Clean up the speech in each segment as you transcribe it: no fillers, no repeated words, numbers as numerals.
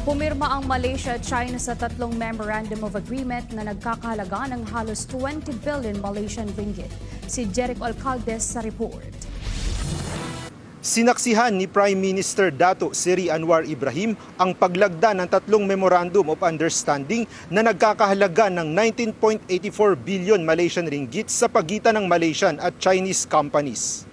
Pumirma ang Malaysia at China sa tatlong Memorandum of Agreement na nagkakahalaga ng halos 20 billion Malaysian ringgit. Si Jericho Alcaldes sa report. Sinaksihan ni Prime Minister Dato Seri Anwar Ibrahim ang paglagda ng tatlong Memorandum of Understanding na nagkakahalaga ng 19.84 billion Malaysian ringgit sa pagitan ng Malaysian at Chinese companies.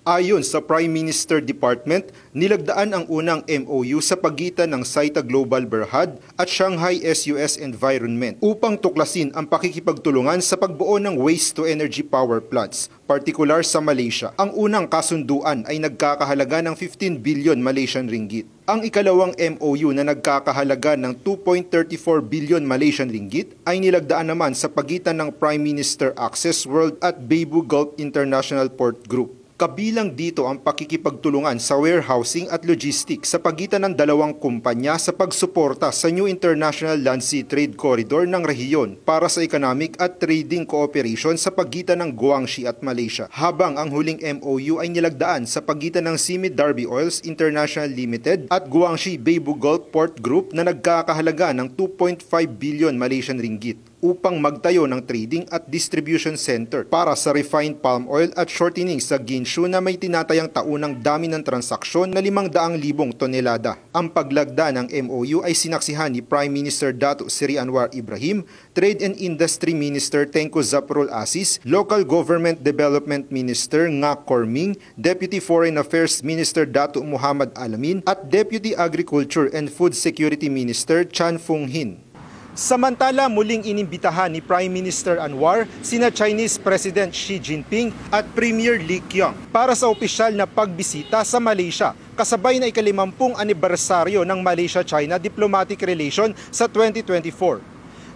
Ayon sa Prime Minister Department, nilagdaan ang unang MOU sa pagitan ng Saita Global Berhad at Shanghai SUS Environment upang tuklasin ang pakikipagtulungan sa pagbuo ng waste-to-energy power plants, partikular sa Malaysia. Ang unang kasunduan ay nagkakahalaga ng 15 billion Malaysian ringgit. Ang ikalawang MOU na nagkakahalaga ng 2.34 billion Malaysian ringgit ay nilagdaan naman sa pagitan ng Prime Minister Access World at Beibu Gulf International Port Group. Kabilang dito ang pakikipagtulungan sa warehousing at logistics sa pagitan ng dalawang kumpanya sa pagsuporta sa New International Land Sea Trade Corridor ng rehiyon para sa economic at trading cooperation sa pagitan ng Guangxi at Malaysia. Habang ang huling MOU ay nilagdaan sa pagitan ng Simi Darby Oils International Limited at Guangxi Beibu Gulf Port Group na nagkakahalaga ng 2.5 billion Malaysian ringgit upang magtayo ng trading at distribution center para sa refined palm oil at shortening sa Ginshu na may tinatayang taunang dami ng transaksyon na 500,000 tonelada. Ang paglagda ng MOU ay sinaksihan ni Prime Minister Dato Seri Anwar Ibrahim, Trade and Industry Minister Tengku Zaprul Aziz, Local Government Development Minister Nga Korming, Deputy Foreign Affairs Minister Dato Muhammad Alamin at Deputy Agriculture and Food Security Minister Chan Fung Hin. Samantala, muling inimbitahan ni Prime Minister Anwar sina Chinese President Xi Jinping at Premier Li Qiang para sa opisyal na pagbisita sa Malaysia kasabay na ika-50 anibersaryo ng Malaysia-China diplomatic relation sa 2024.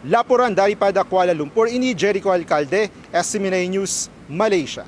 Laporan daripada Kuala Lumpur, ini Jericho Alcalde, SMNA News, Malaysia.